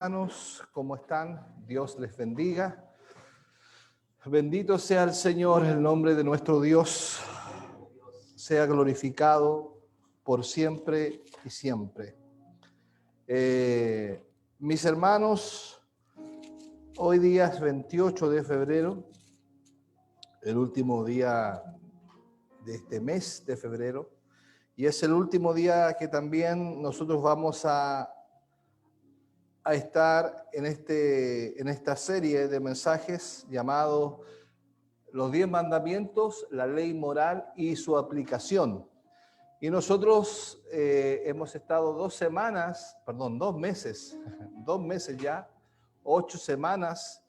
Hermanos, ¿cómo están? Dios les bendiga. Bendito sea el Señor, el nombre de nuestro Dios sea glorificado por siempre y siempre. Mis hermanos, hoy día es 28 de febrero, el último día de este mes de febrero, y es el último día que también nosotros vamos a estar en esta serie de mensajes llamado Los 10 Mandamientos, la Ley Moral y su aplicación. Y nosotros hemos estado 2 meses, 2 meses ya, 8 semanas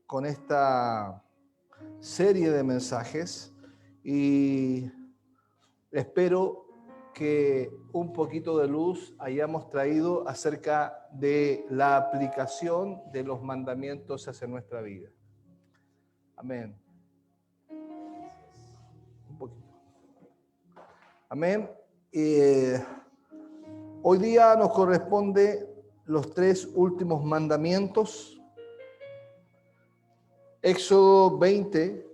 con esta serie de mensajes y espero que un poquito de luz hayamos traído acerca de la aplicación de los mandamientos hacia nuestra vida. Amén. Un poquito. Amén. Hoy día nos corresponde los 3 últimos mandamientos. Éxodo 20,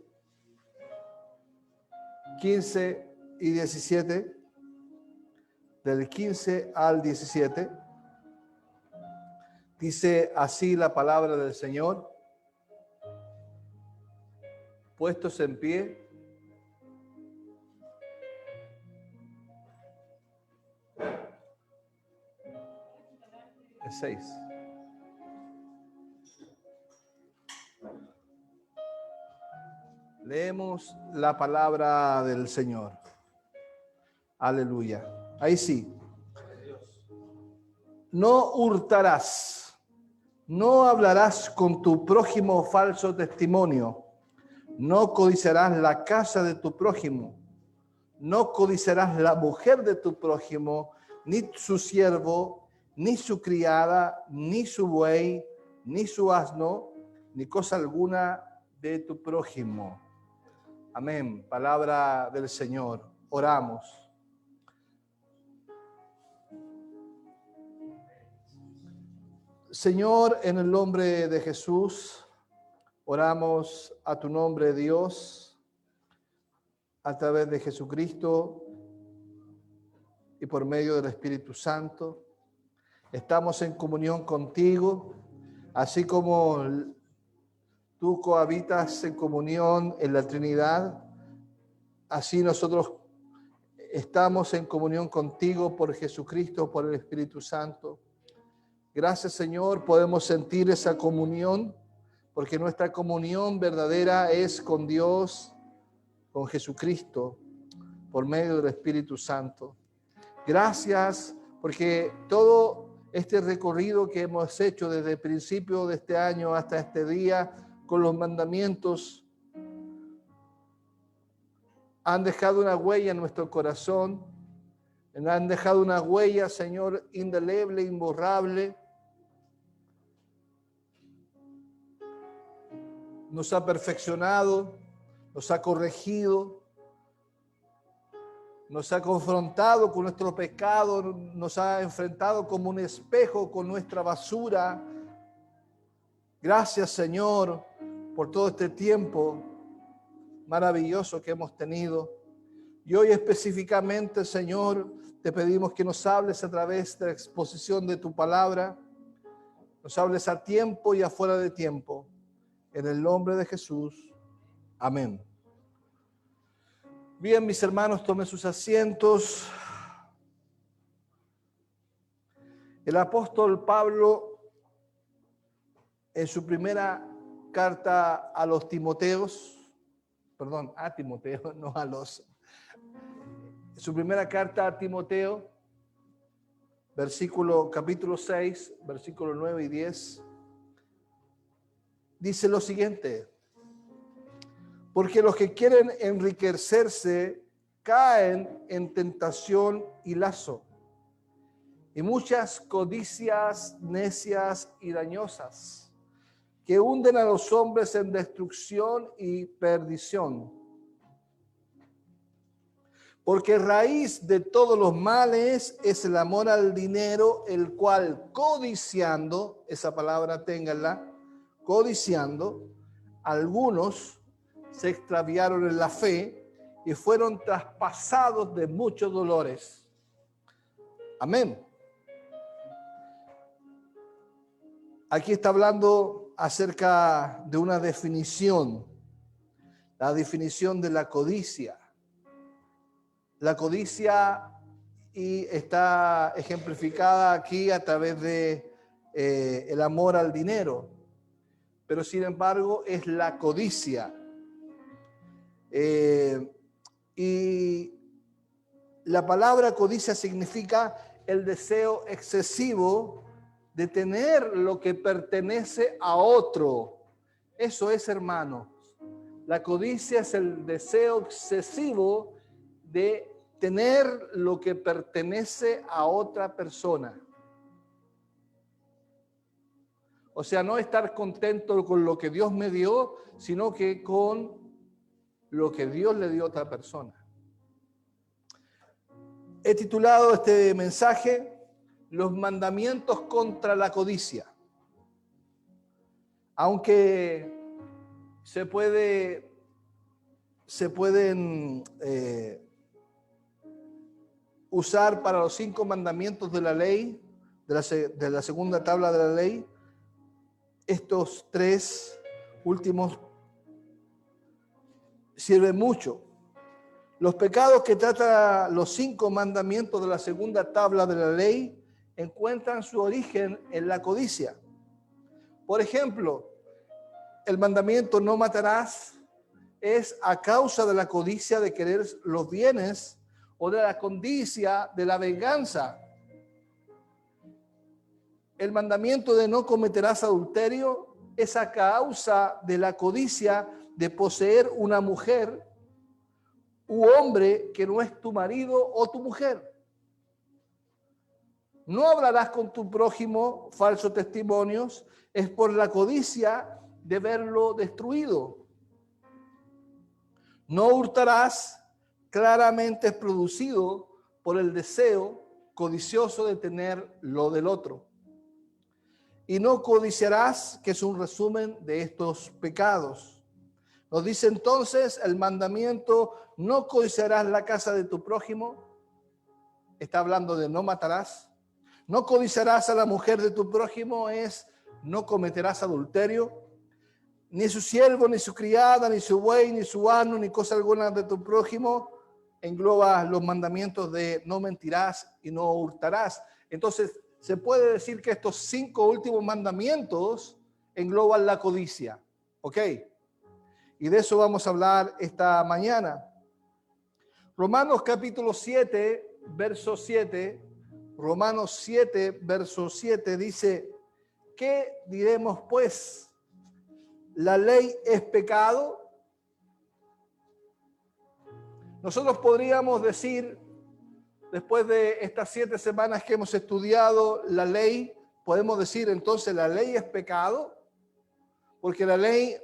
15 y 17. Del 15 al 17, dice así la palabra del Señor. Puestos en pie, el 6. Leemos la palabra del Señor. Aleluya. Ahí sí. No hurtarás, no hablarás con tu prójimo falso testimonio, no codiciarás la casa de tu prójimo, no codiciarás la mujer de tu prójimo, ni su siervo, ni su criada, ni su buey, ni su asno, ni cosa alguna de tu prójimo. Amén. Palabra del Señor. Oramos. Señor, en el nombre de Jesús, oramos a tu nombre, Dios, a través de Jesucristo y por medio del Espíritu Santo. Estamos en comunión contigo, así como tú cohabitas en comunión en la Trinidad, así nosotros estamos en comunión contigo por Jesucristo, por el Espíritu Santo. Gracias, Señor, podemos sentir esa comunión, porque nuestra comunión verdadera es con Dios, con Jesucristo, por medio del Espíritu Santo. Gracias, porque todo este recorrido que hemos hecho desde el principio de este año hasta este día, con los mandamientos, han dejado una huella en nuestro corazón, han dejado una huella, Señor, indeleble, imborrable. Nos ha perfeccionado, nos ha corregido, nos ha confrontado con nuestro pecado, nos ha enfrentado como un espejo con nuestra basura. Gracias, Señor, por todo este tiempo maravilloso que hemos tenido. Y hoy específicamente, Señor, te pedimos que nos hables a través de la exposición de tu palabra, nos hables a tiempo y afuera de tiempo. En el nombre de Jesús. Amén. Bien, mis hermanos, tomen sus asientos. El apóstol Pablo, en su primera carta a Timoteo, su primera carta a Timoteo, capítulo 6, versículo 9 y 10, dice lo siguiente: porque los que quieren enriquecerse caen en tentación y lazo, y muchas codicias necias y dañosas, que hunden a los hombres en destrucción y perdición. Porque raíz de todos los males es el amor al dinero, el cual codiciando, esa palabra ténganla, codiciando, algunos se extraviaron en la fe y fueron traspasados de muchos dolores. Amén. Aquí está hablando acerca de una definición, la definición de la codicia. La codicia y está ejemplificada aquí a través de el amor al dinero, pero sin embargo es la codicia. Y la palabra codicia significa el deseo excesivo de tener lo que pertenece a otro. Eso es, hermanos. La codicia es el deseo excesivo de tener lo que pertenece a otra persona. O sea, no estar contento con lo que Dios me dio, sino que con lo que Dios le dio a otra persona. He titulado este mensaje Los mandamientos contra la codicia. Aunque se pueden usar para los 5 mandamientos de la ley, de la segunda tabla de la ley, estos 3 últimos sirven mucho. Los pecados que tratan los 5 mandamientos de la segunda tabla de la ley encuentran su origen en la codicia. Por ejemplo, el mandamiento no matarás es a causa de la codicia de querer los bienes o de la codicia de la venganza. El mandamiento de no cometerás adulterio es a causa de la codicia de poseer una mujer u hombre que no es tu marido o tu mujer. No hablarás con tu prójimo falsos testimonios, es por la codicia de verlo destruido. No hurtarás, claramente es producido por el deseo codicioso de tener lo del otro. Y no codiciarás, que es un resumen de estos pecados. Nos dice entonces el mandamiento, no codiciarás la casa de tu prójimo. Está hablando de no matarás. No codiciarás a la mujer de tu prójimo, es no cometerás adulterio. Ni su siervo, ni su criada, ni su buey, ni su asno, ni cosa alguna de tu prójimo. Engloba los mandamientos de no mentirás y no hurtarás. Entonces, se puede decir que estos 5 últimos mandamientos engloban la codicia. ¿Ok? Y de eso vamos a hablar esta mañana. Romanos capítulo 7, verso 7. Romanos 7, verso 7 dice, ¿qué diremos pues? ¿La ley es pecado? Nosotros podríamos decir, después de estas 7 semanas que hemos estudiado la ley, podemos decir entonces la ley es pecado, porque la ley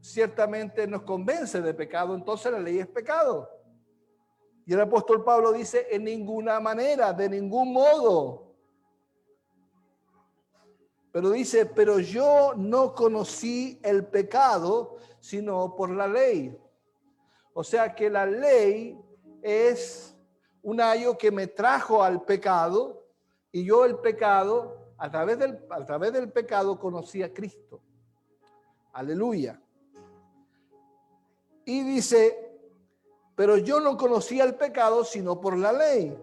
ciertamente nos convence de pecado, entonces la ley es pecado. Y el apóstol Pablo dice, en ninguna manera, de ningún modo. Pero dice, pero yo no conocí el pecado, sino por la ley. O sea que la ley es un ayo que me trajo al pecado, y yo el pecado, a través del pecado conocí a Cristo. Aleluya. Y dice, pero yo no conocía el pecado sino por la ley,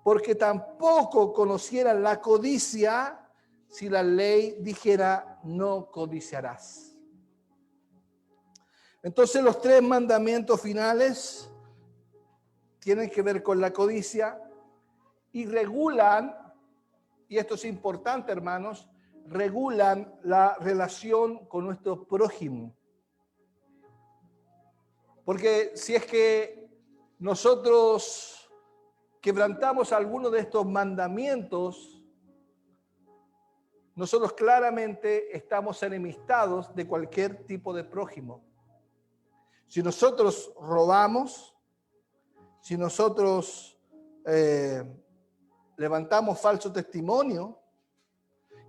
porque tampoco conociera la codicia si la ley dijera no codiciarás. Entonces los 3 mandamientos finales tienen que ver con la codicia y regulan, y esto es importante, hermanos, regulan la relación con nuestro prójimo. Porque si es que nosotros quebrantamos alguno de estos mandamientos, nosotros claramente estamos enemistados de cualquier tipo de prójimo. Si nosotros robamos, si nosotros levantamos falso testimonio,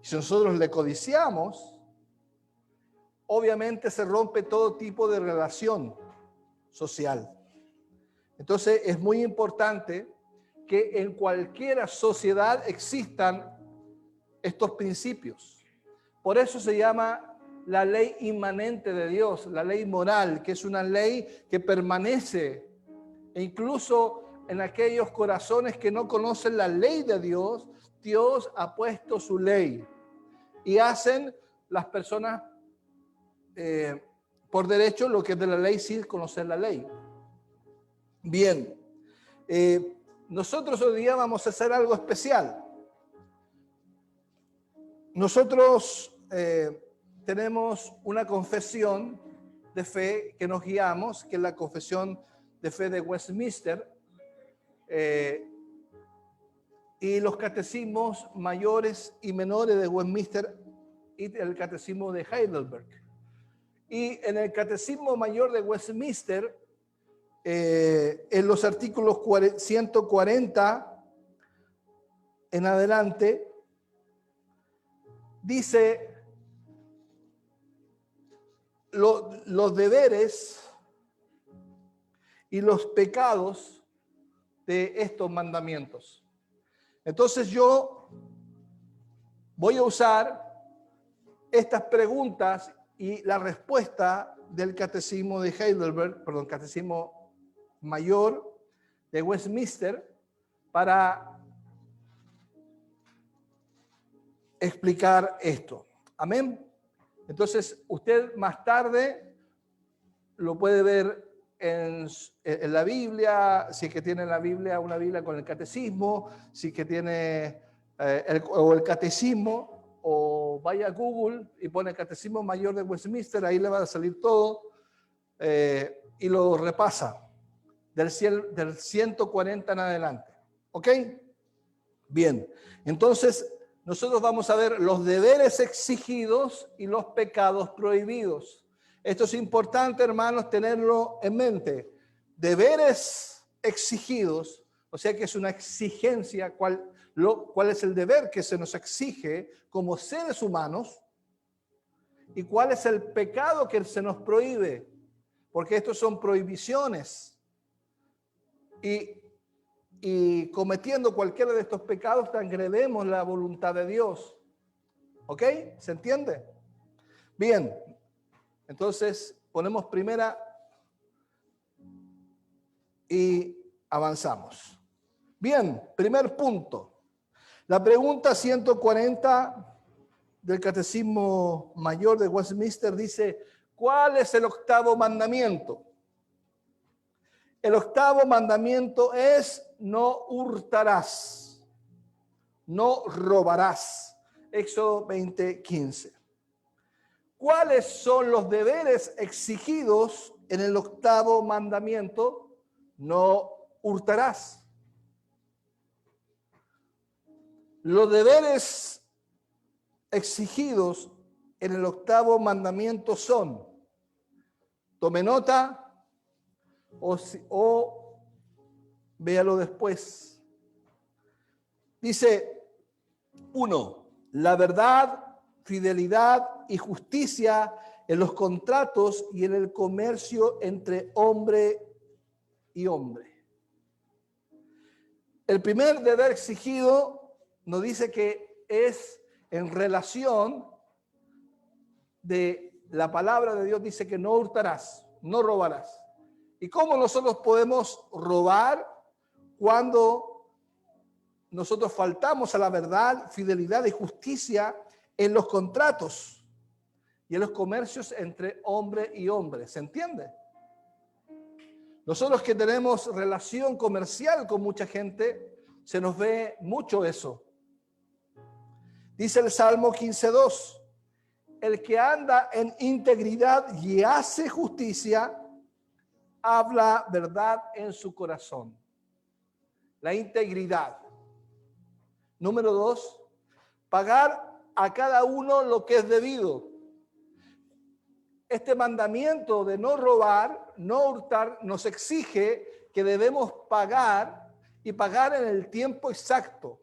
si nosotros le codiciamos, obviamente se rompe todo tipo de relación social. Entonces es muy importante que en cualquier sociedad existan estos principios. Por eso se llama la ley inmanente de Dios, la ley moral, que es una ley que permanece e incluso en aquellos corazones que no conocen la ley de Dios, Dios ha puesto su ley y hacen las personas por derecho lo que es de la ley sin conocer la ley. Bien, nosotros hoy día vamos a hacer algo especial. Nosotros tenemos una confesión de fe que nos guiamos, que es la confesión de fe de Westminster, y los catecismos mayores y menores de Westminster y el catecismo de Heidelberg. Y en el catecismo mayor de Westminster, en los artículos 140 en adelante, dice los deberes y los pecados de estos mandamientos. Entonces yo voy a usar estas preguntas y la respuesta del catecismo de Heidelberg, perdón, catecismo mayor de Westminster, para explicar esto. Amén. Entonces, usted más tarde lo puede ver en la Biblia, si es que tiene la Biblia, una Biblia con el catecismo, si es que tiene el catecismo, o vaya a Google y pone Catecismo Mayor de Westminster, ahí le va a salir todo y lo repasa del 140 en adelante. ¿Ok? Bien, entonces nosotros vamos a ver los deberes exigidos y los pecados prohibidos. Esto es importante, hermanos, tenerlo en mente. Deberes exigidos, o sea que es una exigencia, cuál es el deber que se nos exige como seres humanos y cuál es el pecado que se nos prohíbe, porque estos son prohibiciones. Y cometiendo cualquiera de estos pecados transgredemos la voluntad de Dios. ¿Ok? ¿Se entiende? Bien, entonces ponemos primera y avanzamos. Bien, primer punto. La pregunta 140 del Catecismo Mayor de Westminster dice, ¿cuál es el octavo mandamiento? El octavo mandamiento es no hurtarás, no robarás. Éxodo 20:15. ¿Cuáles son los deberes exigidos en el octavo mandamiento? No hurtarás. Los deberes exigidos en el octavo mandamiento son, tome nota o véalo después. Dice, 1, la verdad, fidelidad y justicia en los contratos y en el comercio entre hombre y hombre. El primer deber exigido nos dice que es en relación de la palabra de Dios, dice que no hurtarás, no robarás. ¿Y cómo nosotros podemos robar cuando nosotros faltamos a la verdad, fidelidad y justicia en los contratos y en los comercios entre hombre y hombre? ¿Se entiende? Nosotros que tenemos relación comercial con mucha gente, se nos ve mucho eso. Dice el Salmo 15:2, el que anda en integridad y hace justicia, habla verdad en su corazón. La integridad. Número 2, pagar a cada uno lo que es debido. Este mandamiento de no robar, no hurtar, nos exige que debemos pagar y pagar en el tiempo exacto.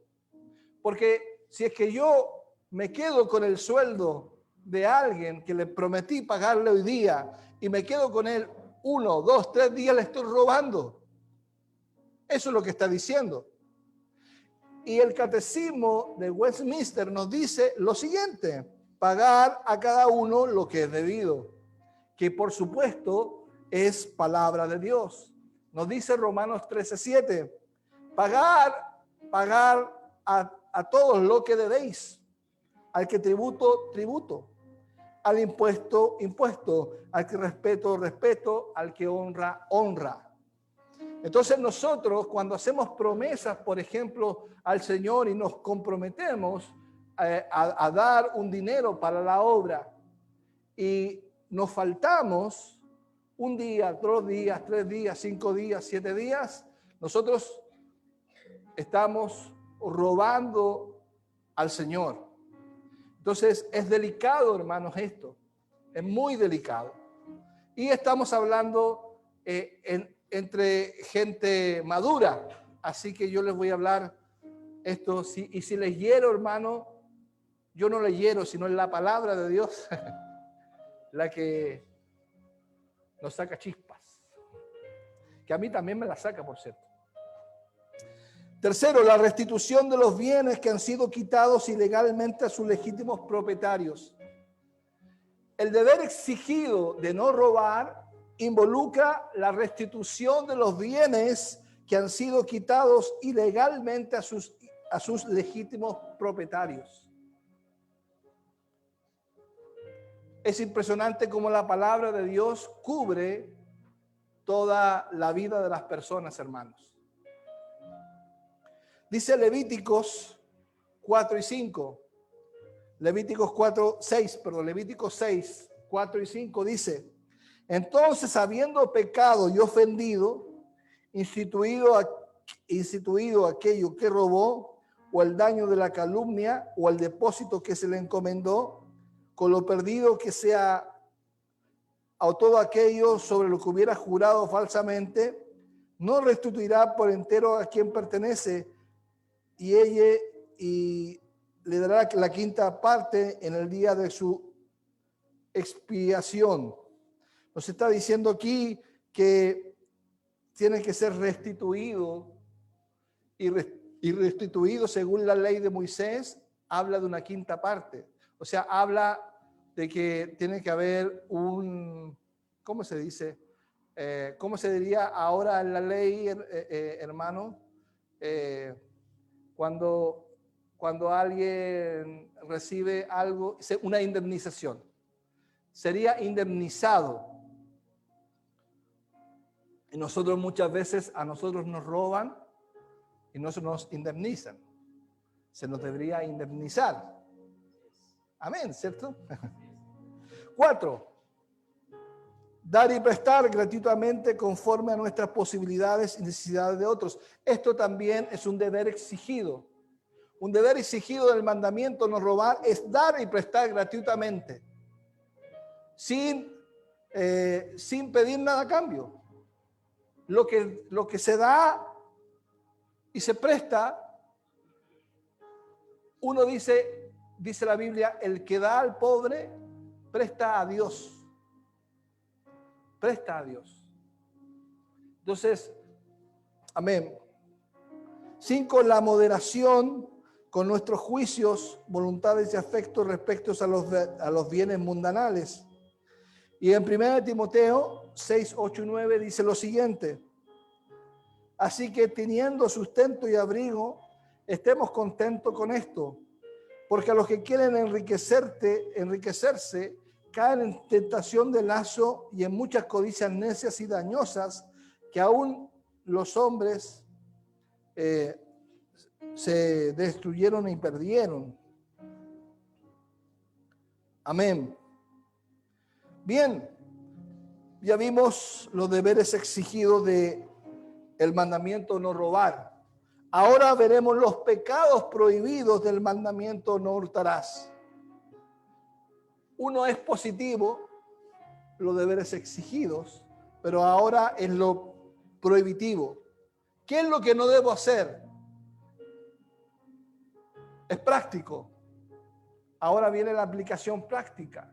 Porque si es que yo me quedo con el sueldo de alguien que le prometí pagarle hoy día y me quedo con él 1, 2, 3 días, le estoy robando. Eso es lo que está diciendo. Y el catecismo de Westminster nos dice lo siguiente: pagar a cada uno lo que es debido, que por supuesto es palabra de Dios. Nos dice Romanos 13:7, pagar a todos lo que debéis, al que tributo, tributo, al impuesto, impuesto, al que respeto, respeto, al que honra, honra. Entonces nosotros cuando hacemos promesas, por ejemplo, al Señor y nos comprometemos a dar un dinero para la obra y nos faltamos un día, 2 días, 3 días, 5 días, 7 días, nosotros estamos robando al Señor. Entonces es delicado, hermanos, esto. Es muy delicado. Y estamos hablando entre gente madura. Así que yo les voy a hablar esto. Y si les hiero, hermano, yo no les hiero, sino es la palabra de Dios la que nos saca chispas. Que a mí también me la saca, por cierto. Tercero, la restitución de los bienes que han sido quitados ilegalmente a sus legítimos propietarios. El deber exigido de no robar involucra la restitución de los bienes que han sido quitados ilegalmente a sus legítimos propietarios. Es impresionante cómo la palabra de Dios cubre toda la vida de las personas, hermanos. Dice Levíticos 4 y 5. Levíticos 6, 4 y 5 dice: entonces, habiendo pecado y ofendido, instituido aquello que robó, o el daño de la calumnia, o el depósito que se le encomendó, con lo perdido que sea, o todo aquello sobre lo que hubiera jurado falsamente, no restituirá por entero a quien pertenece, y le dará la quinta parte en el día de su expiación. Nos está diciendo aquí que tiene que ser restituido, y restituido según la ley de Moisés habla de una quinta parte. O sea, habla de que tiene que haber ¿cómo se dice? ¿Cómo se diría ahora en la ley, hermano? Cuando alguien recibe algo, una indemnización, sería indemnizado. Y nosotros muchas veces, a nosotros nos roban y no se nos indemnizan. Se nos debería indemnizar. Amén, ¿cierto? 4. Dar y prestar gratuitamente conforme a nuestras posibilidades y necesidades de otros. Esto también es un deber exigido. Un deber exigido del mandamiento no robar es dar y prestar gratuitamente, sin pedir nada a cambio. Lo que se da y se presta, uno dice la Biblia, el que da al pobre presta a Dios. Presta a Dios. Entonces, amén. 5, la moderación con nuestros juicios, voluntades y afectos respecto a los bienes mundanales. Y en 1 Timoteo 6, 8 y 9 dice lo siguiente: así que teniendo sustento y abrigo, estemos contentos con esto, porque a los que quieren enriquecerse, caen en tentación de lazo y en muchas codicias necias y dañosas, que aún los hombres se destruyeron y perdieron. Amén. Bien, ya vimos los deberes exigidos de el mandamiento no robar. Ahora veremos los pecados prohibidos del mandamiento no hurtarás. Uno es positivo, los deberes exigidos, pero ahora es lo prohibitivo. ¿Qué es lo que no debo hacer? Es práctico. Ahora viene la aplicación práctica.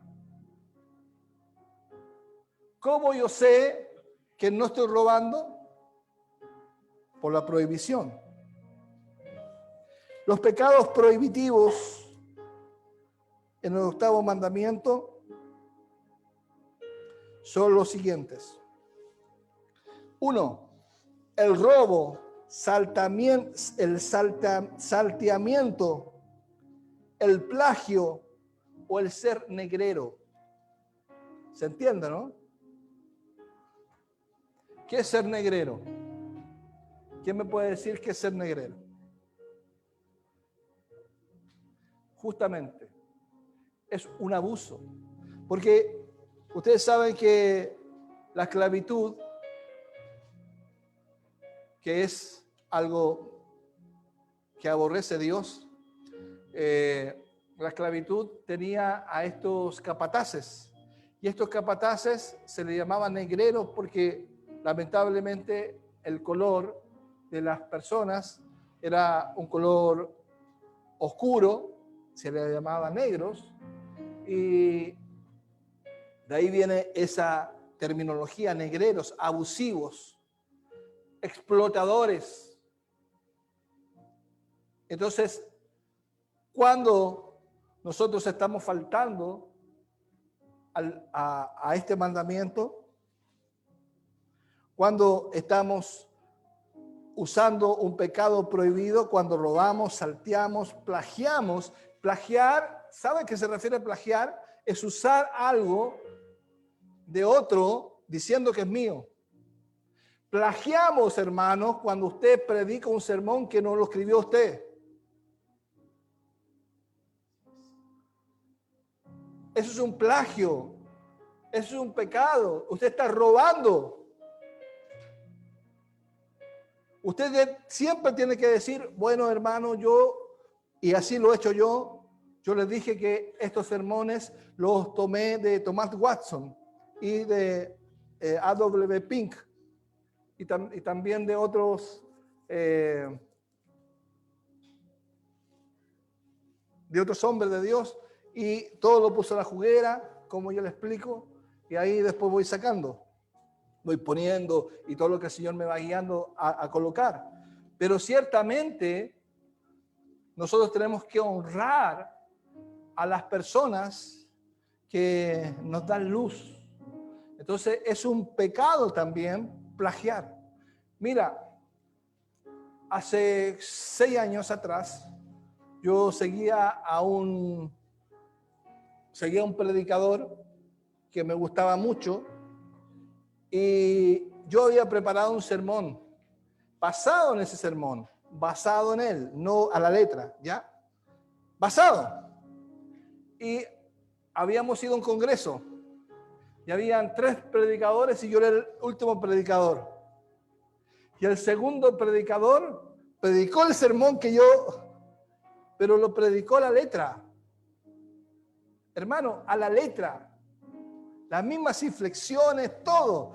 ¿Cómo yo sé que no estoy robando? Por la prohibición. Los pecados prohibitivos en el 8º mandamiento son los siguientes. 1. El robo, salteamiento, el plagio o el ser negrero. ¿Se entiende, no? ¿Qué es ser negrero? ¿Quién me puede decir qué es ser negrero? Justamente, es un abuso. Porque ustedes saben que la esclavitud, que es algo que aborrece Dios, la esclavitud tenía a estos capataces. Y estos capataces se les llamaban negreros porque lamentablemente el color de las personas era un color oscuro, se les llamaba negros, y de ahí viene esa terminología, negreros, abusivos, explotadores. Entonces, cuando nosotros estamos faltando a este mandamiento, cuando estamos usando un pecado prohibido, cuando robamos, salteamos, plagiamos. Plagiar, ¿sabe a qué se refiere a plagiar? Es usar algo de otro diciendo que es mío. Plagiamos, hermanos, cuando usted predica un sermón que no lo escribió usted. Eso es un plagio. Eso es un pecado. Usted está robando. Usted siempre tiene que decir, bueno, hermano, y así lo he hecho yo les dije que estos sermones los tomé de Thomas Watson y de A.W. Pink y también de otros hombres de Dios, y todo lo puso a la juguera, como yo le explico, y ahí después voy sacando. Voy poniendo y todo lo que el Señor me va guiando a colocar. Pero ciertamente nosotros tenemos que honrar a las personas que nos dan luz. Entonces es un pecado también plagiar. Mira, hace 6 años atrás yo seguía a un predicador que me gustaba mucho. Y yo había preparado un sermón basado en ese sermón, basado en él, no a la letra, ¿ya? Basado. Y habíamos ido a un congreso y habían 3 predicadores y yo era el último predicador. Y el segundo predicador predicó el sermón que yo, pero lo predicó a la letra. Hermano, a la letra. Las mismas inflexiones, todo.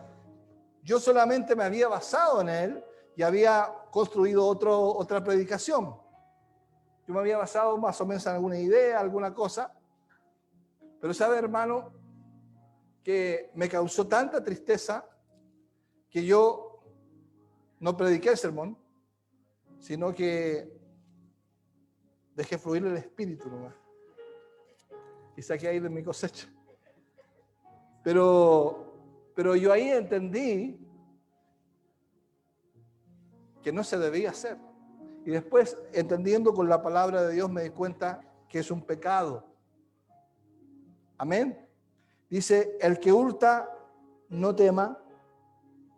Yo solamente me había basado en él y había construido otra predicación. Yo me había basado más o menos en alguna idea, alguna cosa. Pero sabe, hermano, que me causó tanta tristeza que yo no prediqué el sermón, sino que dejé fluir el espíritu nomás. Y saqué ahí de mi cosecha. Pero yo ahí entendí que no se debía hacer. Y después, entendiendo con la palabra de Dios, me di cuenta que es un pecado. Amén. Dice, el que hurta no tema.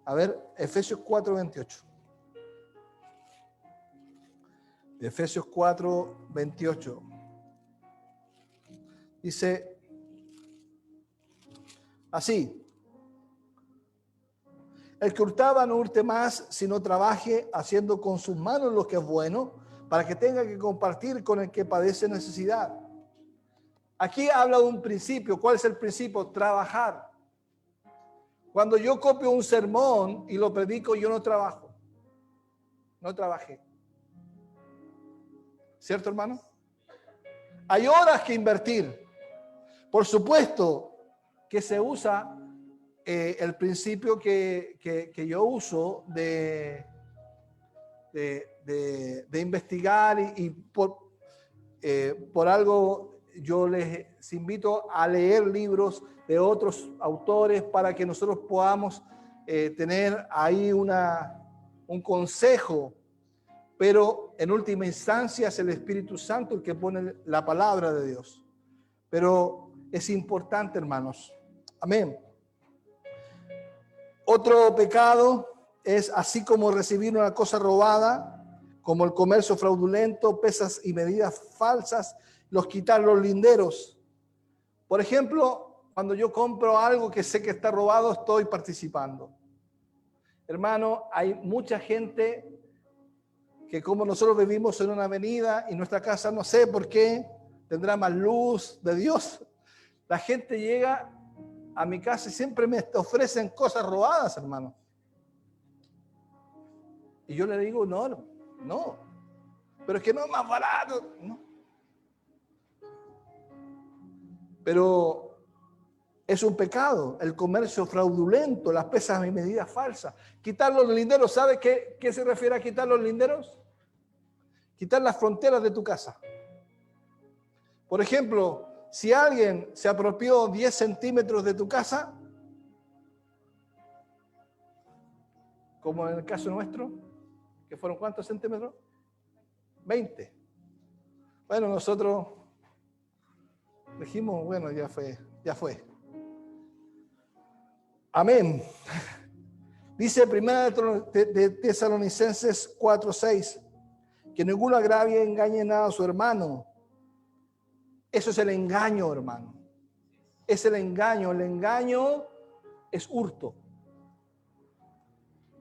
A ver, Efesios 4:28. Efesios 4:28. Dice así: el que hurtaba no hurte más, sino trabaje haciendo con sus manos lo que es bueno, para que tenga que compartir con el que padece necesidad. Aquí habla de un principio. ¿Cuál es el principio? Trabajar. Cuando yo copio un sermón y lo predico, yo no trabajo. No trabajé. ¿Cierto, hermano? Hay horas que invertir. Por supuesto que se usa el principio que yo uso de investigar y por algo yo les invito a leer libros de otros autores para que nosotros podamos tener ahí un consejo, pero en última instancia es el Espíritu Santo el que pone la palabra de Dios. Pero es importante, hermanos. Amén. Otro pecado es, así como recibir una cosa robada, como el comercio fraudulento, pesas y medidas falsas, quitar los linderos. Por ejemplo, cuando yo compro algo que sé que está robado, estoy participando. Hermano, hay mucha gente que, como nosotros vivimos en una avenida y nuestra casa, no sé por qué, tendrá más luz de Dios. La gente llega a mi casa y siempre me ofrecen cosas robadas, hermano. Y yo le digo, no, pero es que no es más barato. No. Pero es un pecado, el comercio fraudulento, las pesas y medidas falsas. Quitar los linderos, ¿sabe qué se refiere a quitar los linderos? Quitar las fronteras de tu casa. Por ejemplo, si alguien se apropió 10 centímetros de tu casa, como en el caso nuestro, que fueron ¿cuántos centímetros? 20. Bueno, nosotros dijimos, bueno, ya fue. Amén. Dice primera de Tesalonicenses 4:6, que ninguno agravie, engañe nada a su hermano. Eso es el engaño, hermano. Es el engaño. El engaño es hurto.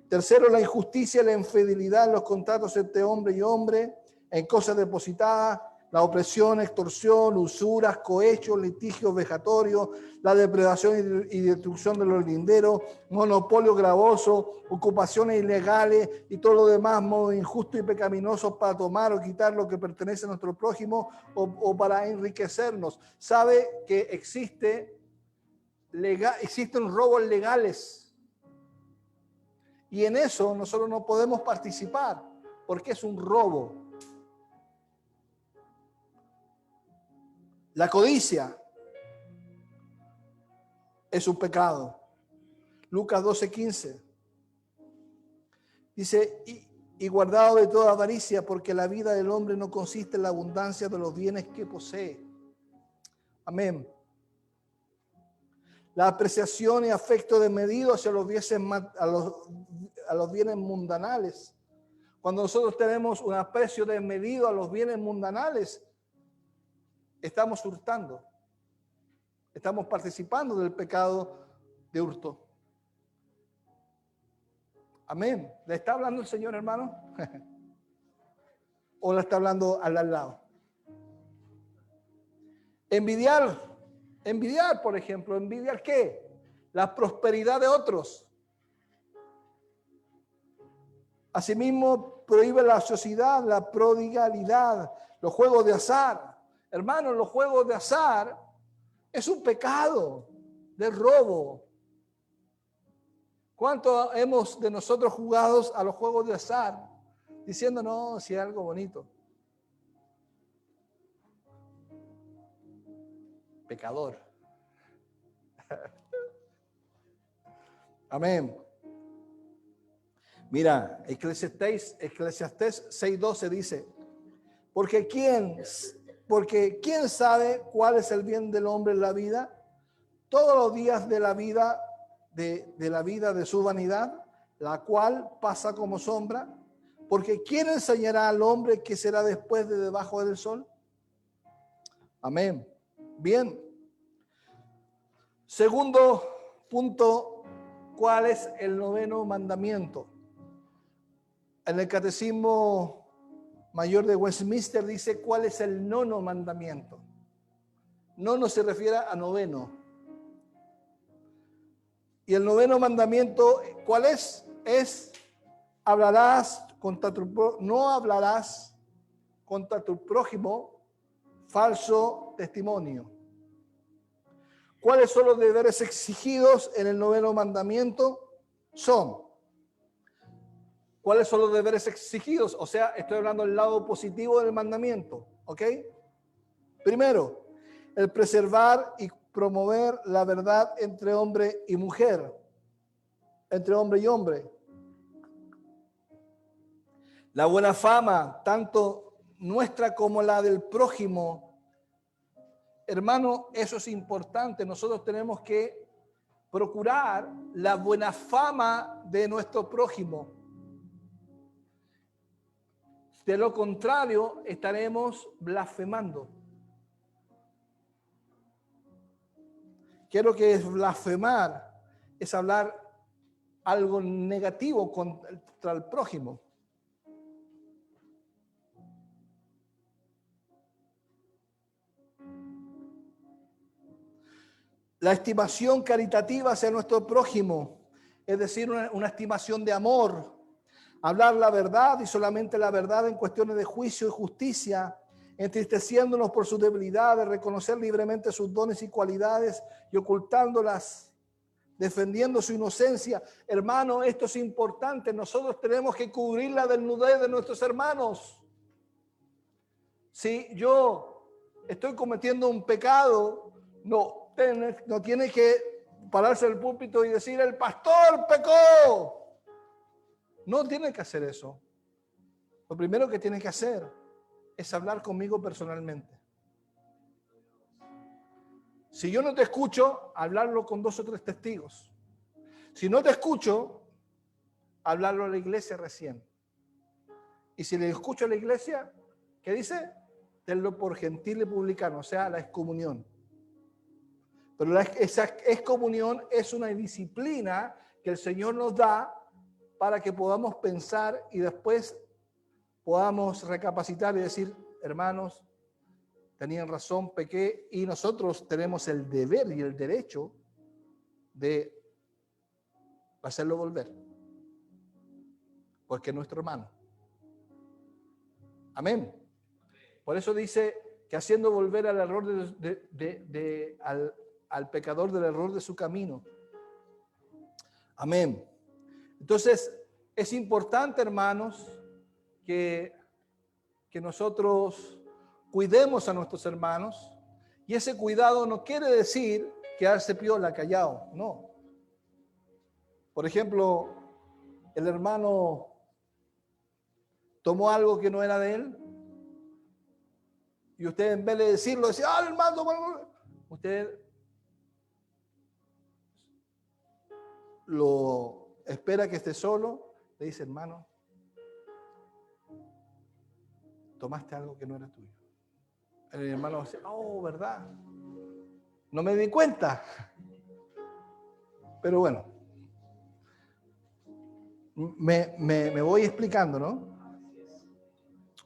Tercero, la injusticia, la infidelidad en los contratos entre hombre y hombre, en cosas depositadas, la opresión, extorsión, usuras, cohechos, litigios vejatorios, la depredación y destrucción de los linderos, monopolio gravoso, ocupaciones ilegales y todo lo demás, modos injustos y pecaminosos para tomar o quitar lo que pertenece a nuestro prójimo o para enriquecernos. Sabe que existen robos legales. Y en eso nosotros no podemos participar, porque es un robo. La codicia es un pecado. Lucas 12:15 dice, y guardado de toda avaricia, porque la vida del hombre no consiste en la abundancia de los bienes que posee. Amén. La apreciación y afecto desmedido hacia los bienes mundanales. Cuando nosotros tenemos un aprecio desmedido a los bienes mundanales, estamos hurtando. Estamos participando del pecado de hurto. Amén. ¿Le está hablando el Señor, hermano? ¿O le está hablando al lado? Envidiar, por ejemplo. ¿Envidiar qué? La prosperidad de otros. Asimismo, prohíbe la ociosidad, la prodigalidad, los juegos de azar. Hermanos, los juegos de azar es un pecado de robo. ¿Cuánto hemos de nosotros jugado a los juegos de azar diciendo, no, si es algo bonito? Pecador. Amén. Mira, Eclesiastés 6:12 dice, porque ¿quién sabe cuál es el bien del hombre en la vida? Todos los días de la vida de su vanidad, la cual pasa como sombra, porque ¿quién enseñará al hombre qué será después de debajo del sol? Amén. Bien. Segundo punto, ¿cuál es el noveno mandamiento? En el Catecismo Mayor de Westminster dice cuál es el nono mandamiento. Nono se refiere a noveno. Y el noveno mandamiento, ¿cuál es? No hablarás contra tu prójimo falso testimonio. ¿Cuáles son los deberes exigidos en el noveno mandamiento? ¿Cuáles son los deberes exigidos? O sea, estoy hablando del lado positivo del mandamiento, ¿ok? Primero, el preservar y promover la verdad entre hombre y mujer, entre hombre y hombre. La buena fama, tanto nuestra como la del prójimo. Hermano, eso es importante. Nosotros tenemos que procurar la buena fama de nuestro prójimo. De lo contrario, estaremos blasfemando. Quiero que es blasfemar, es hablar algo negativo contra el prójimo. La estimación caritativa hacia nuestro prójimo, es decir, una estimación de amor. Hablar la verdad y solamente la verdad en cuestiones de juicio y justicia, entristeciéndonos por sus debilidades, reconocer libremente sus dones y cualidades y ocultándolas, defendiendo su inocencia. Hermano, esto es importante. Nosotros tenemos que cubrir la desnudez de nuestros hermanos. Si yo estoy cometiendo un pecado, no tiene que pararse del púlpito y decir, el pastor pecó. No tiene que hacer eso. Lo primero que tiene que hacer es hablar conmigo personalmente. Si yo no te escucho, hablarlo con 2 o 3 testigos. Si no te escucho, hablarlo a la iglesia recién. Y si le escucho a la iglesia, ¿qué dice? Tenlo por gentil y publicano, o sea, la excomunión. Pero esa excomunión es una disciplina que el Señor nos da para que podamos pensar y después podamos recapacitar y decir, hermanos, tenían razón, pequé, y nosotros tenemos el deber y el derecho de hacerlo volver, porque es nuestro hermano. Amén. Por eso dice que haciendo volver al error al pecador del error de su camino. Amén. Entonces, es importante, hermanos, que nosotros cuidemos a nuestros hermanos, y ese cuidado no quiere decir quedarse piola, callado, no. Por ejemplo, el hermano tomó algo que no era de él, y usted en vez de decirlo, decía, hermano, usted lo espera que esté solo, le dice, hermano, tomaste algo que no era tuyo. El hermano dice, oh, ¿verdad? No me di cuenta. Pero bueno, me voy explicando, ¿no?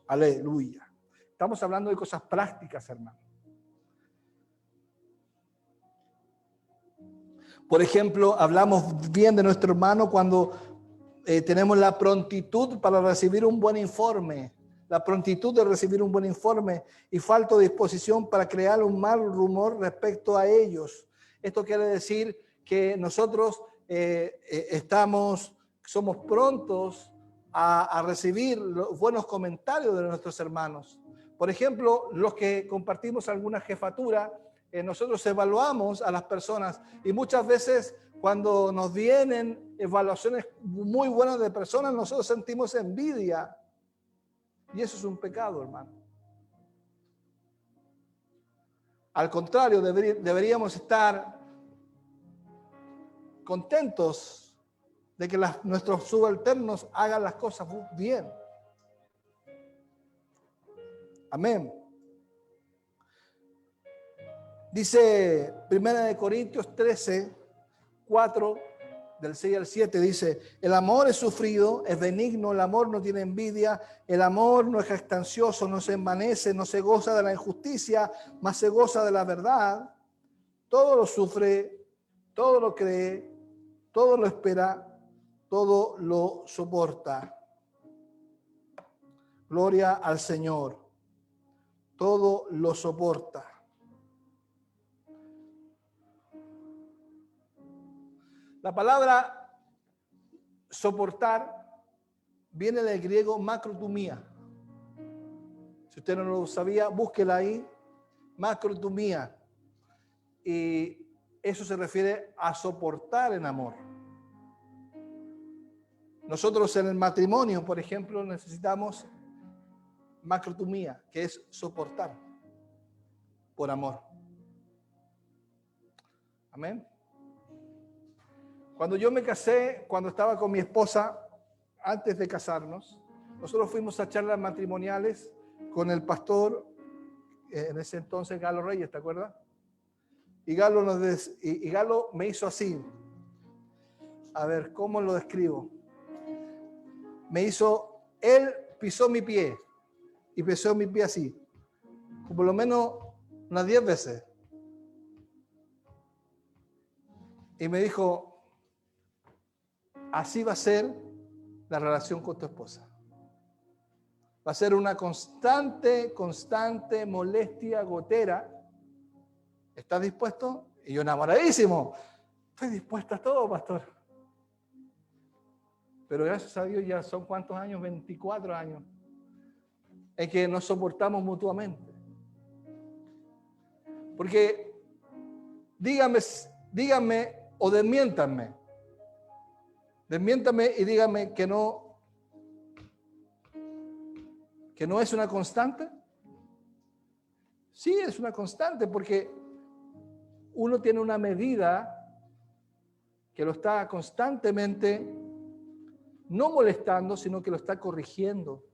Aleluya. Estamos hablando de cosas prácticas, hermano. Por ejemplo, hablamos bien de nuestro hermano cuando tenemos la prontitud para recibir un buen informe, la prontitud de recibir un buen informe y falta de disposición para crear un mal rumor respecto a ellos. Esto quiere decir que nosotros somos prontos a recibir los buenos comentarios de nuestros hermanos. Por ejemplo, los que compartimos alguna jefatura, nosotros evaluamos a las personas y muchas veces cuando nos vienen evaluaciones muy buenas de personas, nosotros sentimos envidia. Y eso es un pecado, hermano. Al contrario, deberíamos estar contentos de que nuestros subalternos hagan las cosas bien. Amén. Dice 1 Corintios 13, 4, del 6 al 7, dice, el amor es sufrido, es benigno, el amor no tiene envidia, el amor no es jactancioso, no se envanece, no se goza de la injusticia, mas se goza de la verdad. Todo lo sufre, todo lo cree, todo lo espera, todo lo soporta. Gloria al Señor. Todo lo soporta. La palabra soportar viene del griego macrotumía. Si usted no lo sabía, búsquela ahí. Macrotumía. Y eso se refiere a soportar en amor. Nosotros en el matrimonio, por ejemplo, necesitamos macrotumía, que es soportar por amor. Amén. Cuando yo me casé, cuando estaba con mi esposa, antes de casarnos, nosotros fuimos a charlas matrimoniales con el pastor, en ese entonces Galo Reyes, ¿te acuerdas? Y Galo me hizo así. A ver, ¿cómo lo describo? Él pisó mi pie y pisó mi pie así, por lo menos unas 10 veces. Y me dijo, así va a ser la relación con tu esposa. Va a ser una constante molestia gotera. ¿Estás dispuesto? Y yo enamoradísimo. Estoy dispuesto a todo, pastor. Pero gracias a Dios ya son ¿cuántos años? 24 años. En que nos soportamos mutuamente. Porque díganme o desmiéntanme. Desmiéntame y díganme que no es una constante. Sí, es una constante porque uno tiene una medida que lo está constantemente no molestando, sino que lo está corrigiendo,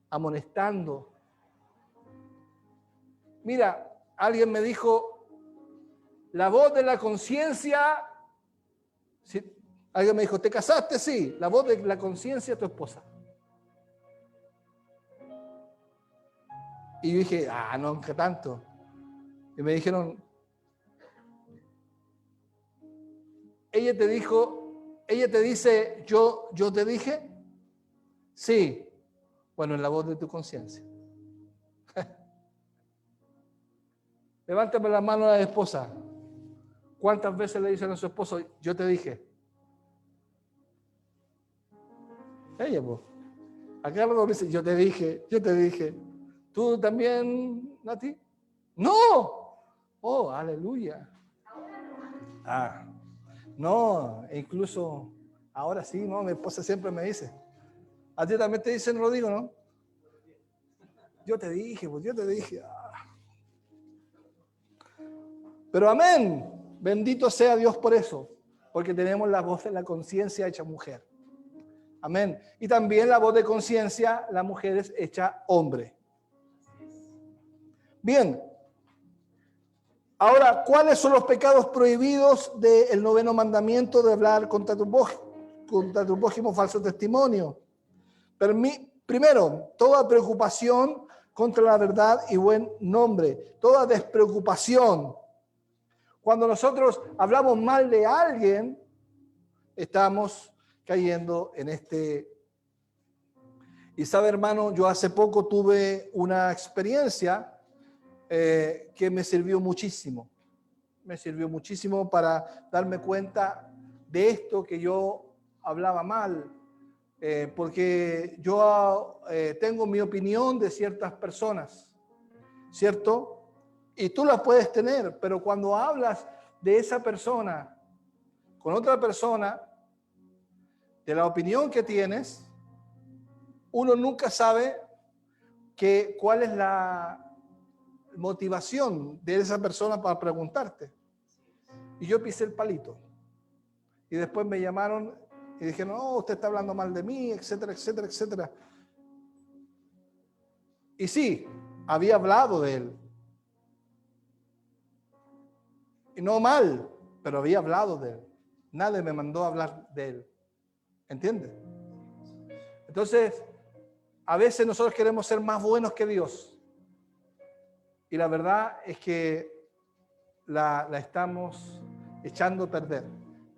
amonestando. Mira, alguien me dijo, la voz de la conciencia, ¿sí? Alguien me dijo, ¿te casaste? Sí, la voz de la conciencia es tu esposa. Y yo dije, no, ¿qué tanto? Y me dijeron, ella te dice, yo te dije, sí, bueno, en la voz de tu conciencia. Levántame la mano a la esposa. ¿Cuántas veces le dicen a su esposo, yo te dije? Ella, pues. Acá lo dice, yo te dije. ¿Tú también, Nati? ¡No! Oh, aleluya. No, incluso ahora sí, no, mi esposa siempre me dice. A ti también te dicen, Rodrigo, ¿no? Yo te dije, pues yo te dije. Pero amén, bendito sea Dios por eso, porque tenemos la voz de la conciencia hecha mujer. Amén. Y también la voz de conciencia, la mujer es hecha hombre. Bien. Ahora, ¿cuáles son los pecados prohibidos del 9º mandamiento de hablar contra tu prójimo falso testimonio? Primero, toda preocupación contra la verdad y buen nombre. Toda despreocupación. Cuando nosotros hablamos mal de alguien, estamos cayendo en este. Y sabe, hermano, yo hace poco tuve una experiencia que me sirvió muchísimo. Me sirvió muchísimo para darme cuenta de esto que yo hablaba mal. Porque yo tengo mi opinión de ciertas personas, ¿cierto? Y tú la puedes tener, pero cuando hablas de esa persona con otra persona, de la opinión que tienes, uno nunca sabe cuál es la motivación de esa persona para preguntarte. Y yo pisé el palito. Y después me llamaron y dijeron, no, usted está hablando mal de mí, etcétera, etcétera, etcétera. Y sí, había hablado de él. Y no mal, pero había hablado de él. Nadie me mandó a hablar de él. ¿Entiendes? Entonces, a veces nosotros queremos ser más buenos que Dios. Y la verdad es que la estamos echando a perder.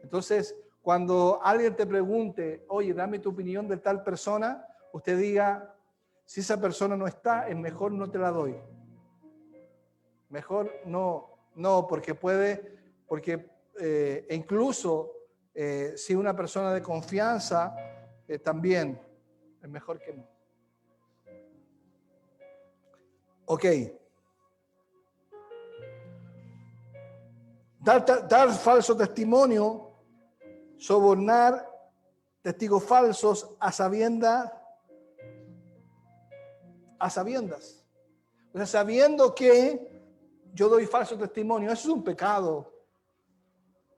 Entonces, cuando alguien te pregunte, oye, dame tu opinión de tal persona, usted diga, si esa persona no está, es mejor no te la doy. Mejor no, porque incluso si una persona de confianza, también es mejor que no. Ok. Dar falso testimonio, sobornar testigos falsos a sabiendas. O sea, sabiendo que yo doy falso testimonio, eso es un pecado.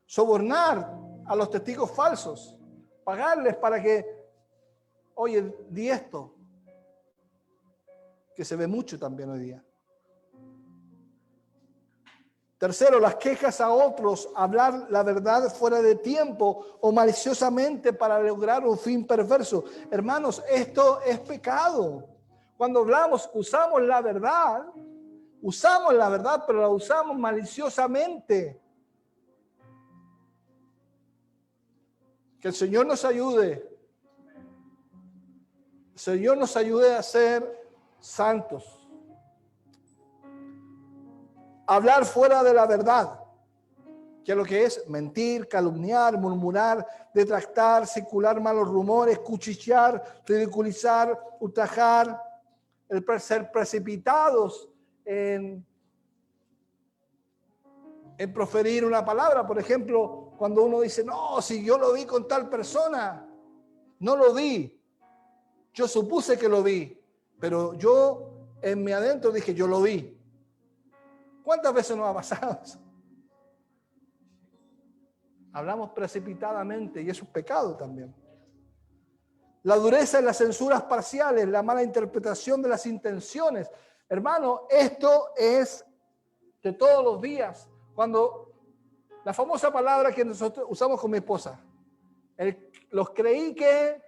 Sobornar a los testigos falsos, pagarles para que, oye, di esto, que se ve mucho también hoy día. Tercero, las quejas a otros, hablar la verdad fuera de tiempo o maliciosamente para lograr un fin perverso. Hermanos, esto es pecado. Cuando hablamos, usamos la verdad, pero la usamos maliciosamente. Que el Señor nos ayude. El Señor nos ayude a ser santos. Hablar fuera de la verdad, que es lo que es mentir, calumniar, murmurar, detractar, circular malos rumores, cuchichear, ridiculizar, ultrajar, el ser precipitados en proferir una palabra. Por ejemplo, cuando uno dice, no, si yo lo vi con tal persona, no lo vi. Yo supuse que lo vi, pero yo en mi adentro dije, yo lo vi. ¿Cuántas veces nos ha pasado eso? Hablamos precipitadamente y eso es pecado también. La dureza en las censuras parciales, la mala interpretación de las intenciones. Hermano, esto es de todos los días. Cuando la famosa palabra que nosotros usamos con mi esposa, los creí que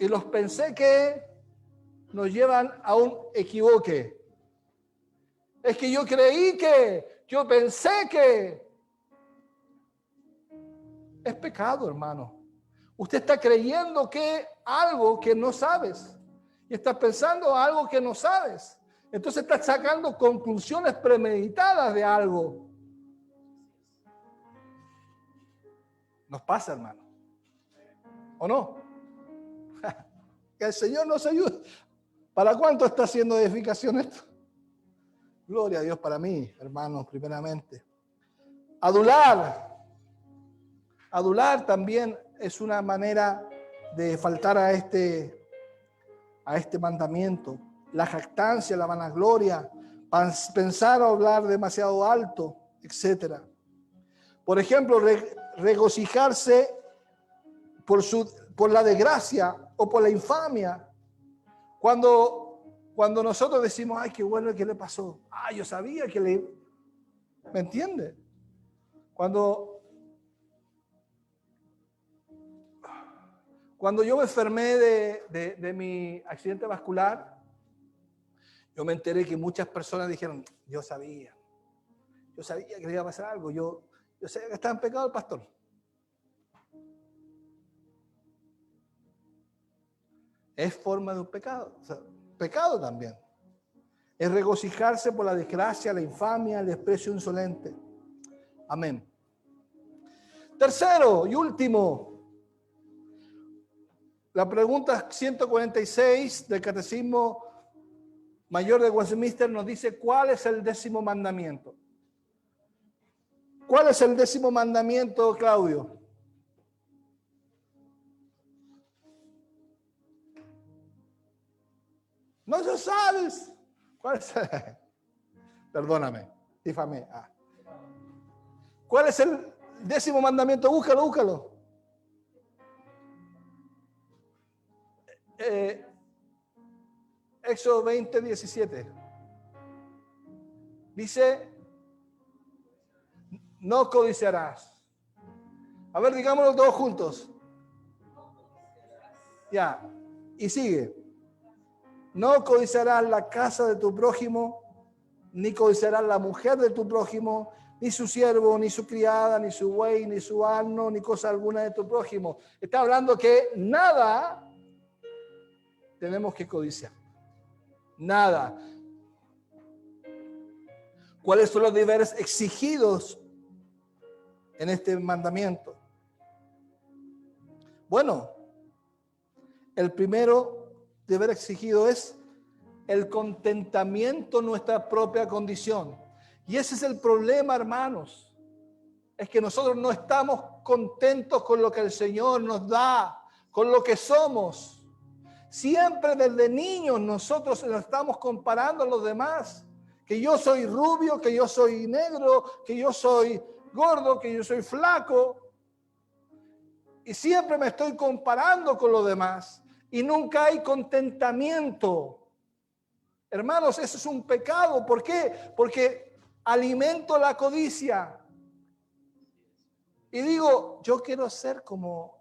y los pensé que nos llevan a un equivoque. Es que yo creí que, yo pensé que. Es pecado, hermano. Usted está creyendo que algo que no sabes. Y está pensando algo que no sabes. Entonces está sacando conclusiones premeditadas de algo. Nos pasa, hermano. ¿O no? Que el Señor nos ayude. ¿Para cuánto está haciendo edificación esto? Gloria a Dios para mí, hermanos, primeramente. Adular. Adular también es una manera de faltar a este mandamiento. La jactancia, la vanagloria, pensar o hablar demasiado alto, etc. Por ejemplo, regocijarse por la desgracia o por la infamia. Cuando nosotros decimos, ay, qué bueno que le pasó. Ah, yo sabía que le... ¿Me entiende? Cuando yo me enfermé de mi accidente vascular, yo me enteré que muchas personas dijeron, yo sabía que le iba a pasar algo, yo sabía que estaba en pecado el pastor. Es forma de un pecado, o sea, pecado también. Es regocijarse por la desgracia, la infamia, el desprecio insolente. Amén. Tercero y último, la pregunta 146 del Catecismo Mayor de Westminster nos dice, ¿cuál es el 10º mandamiento? ¿Cuál es el 10º mandamiento, Claudio? No se sabes. ¿Cuál es? Perdóname, dífame. ¿Cuál es el 10º mandamiento? Búscalo. Éxodo 20, 17. Dice, no codiciarás. A ver, digámoslo todos juntos. Ya, y sigue. No codiciarás la casa de tu prójimo, ni codiciarás la mujer de tu prójimo, ni su siervo, ni su criada, ni su buey, ni su asno, ni cosa alguna de tu prójimo. Está hablando que nada tenemos que codiciar. Nada. ¿Cuáles son los deberes exigidos en este mandamiento? Bueno, el primero deber exigido es el contentamiento en nuestra propia condición. Y ese es el problema, hermanos. Es que nosotros no estamos contentos con lo que el Señor nos da, con lo que somos. Siempre desde niños nosotros nos estamos comparando a los demás. Que yo soy rubio, que yo soy negro, que yo soy gordo, que yo soy flaco. Y siempre me estoy comparando con los demás. Y nunca hay contentamiento. Hermanos, eso es un pecado. ¿Por qué? Porque alimento la codicia. Y digo, yo quiero ser como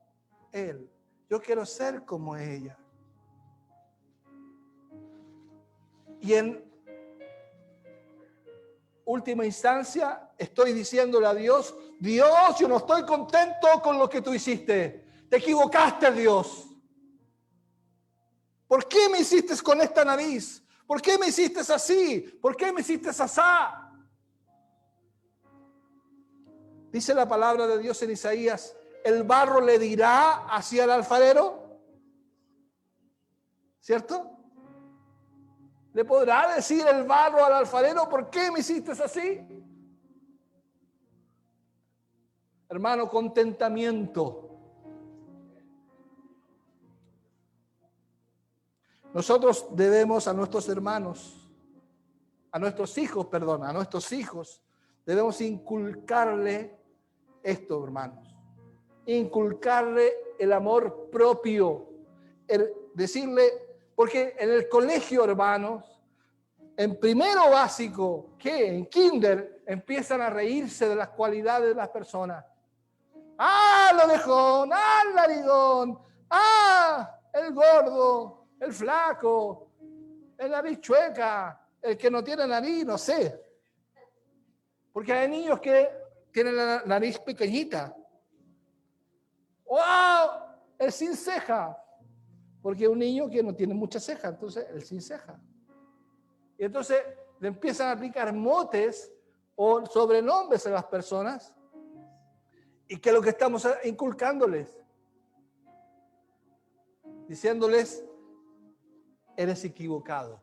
él. Yo quiero ser como ella. Y en última instancia, estoy diciéndole a Dios, Dios, yo no estoy contento con lo que tú hiciste. Te equivocaste, Dios. ¿Por qué me hiciste con esta nariz? ¿Por qué me hiciste así? ¿Por qué me hiciste asá? Dice la palabra de Dios en Isaías, el barro le dirá hacia el alfarero, ¿cierto? ¿Le podrá decir el barro al alfarero, ¿por qué me hiciste así? Hermano, contentamiento. Nosotros debemos a nuestros hermanos, a nuestros hijos, debemos inculcarle esto, hermanos. Inculcarle el amor propio. Decirle, porque en el colegio, hermanos, en primero básico, ¿qué? En kinder, empiezan a reírse de las cualidades de las personas. ¡Ah, el orejón! ¡Ah, el narigón! ¡Ah, el gordo! El flaco, el nariz chueca, el que no tiene nariz, no sé. Porque hay niños que tienen la nariz pequeñita. ¡Wow! El sin ceja. Porque un niño que no tiene mucha ceja, entonces el sin ceja. Y entonces le empiezan a aplicar motes o sobrenombres a las personas. ¿Y qué es lo que estamos inculcándoles? Diciéndoles, eres equivocado.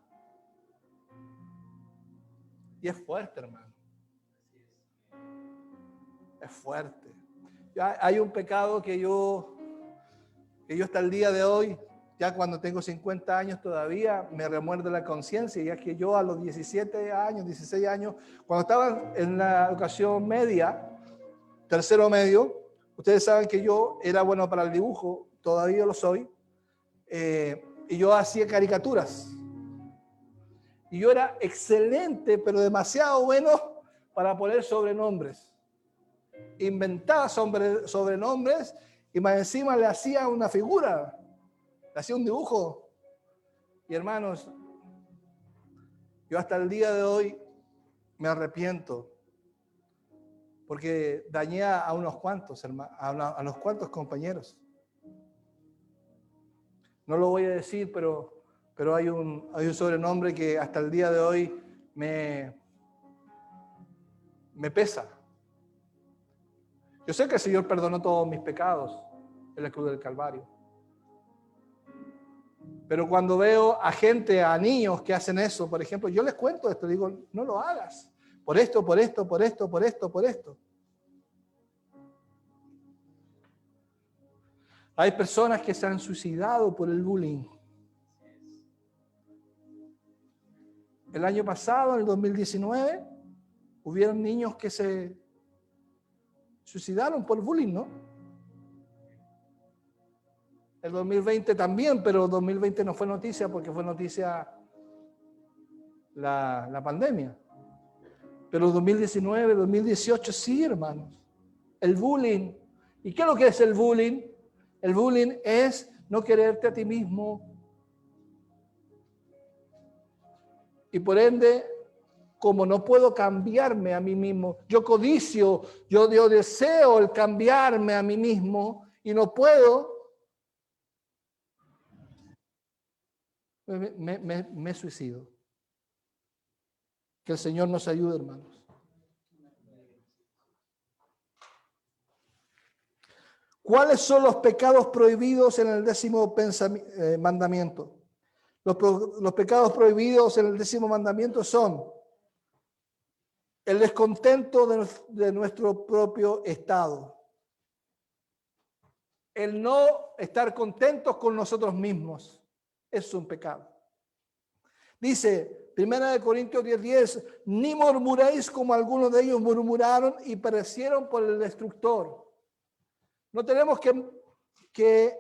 Y es fuerte, hermano. Es fuerte. Hay un pecado que yo hasta el día de hoy, ya cuando tengo 50 años todavía, me remuerde la conciencia. Y es que yo a los 17 años, 16 años, cuando estaba en la educación media, tercero medio, ustedes saben que yo era bueno para el dibujo, todavía lo soy. Y yo hacía caricaturas. Y yo era excelente, pero demasiado bueno para poner sobrenombres. Inventaba sobrenombres y más encima le hacía una figura, le hacía un dibujo. Y hermanos, yo hasta el día de hoy me arrepiento porque dañé a unos cuantos, a unos cuantos compañeros. No lo voy a decir, pero hay un sobrenombre que hasta el día de hoy me pesa. Yo sé que el Señor perdonó todos mis pecados en la cruz del Calvario. Pero cuando veo a gente, a niños que hacen eso, por ejemplo, yo les cuento esto, digo, no lo hagas. Por esto, por esto, por esto, por esto, por esto. Hay personas que se han suicidado por el bullying. El año pasado, en el 2019, hubieron niños que se suicidaron por bullying, ¿no? El 2020 también, pero el 2020 no fue noticia porque fue noticia la pandemia. Pero el 2019, 2018 sí, hermanos. El bullying. ¿Y qué es lo que es el bullying? El bullying es no quererte a ti mismo. Y por ende, como no puedo cambiarme a mí mismo, yo codicio, yo deseo el cambiarme a mí mismo y no puedo, me suicido. Que el Señor nos ayude, hermanos. ¿Cuáles son los pecados prohibidos en el 10º mandamiento? Los pecados prohibidos en el 10º mandamiento son el descontento de nuestro propio estado, el no estar contentos con nosotros mismos, es un pecado. Dice 1 Corintios 10:10, ni murmuréis como algunos de ellos murmuraron y perecieron por el destructor. No tenemos que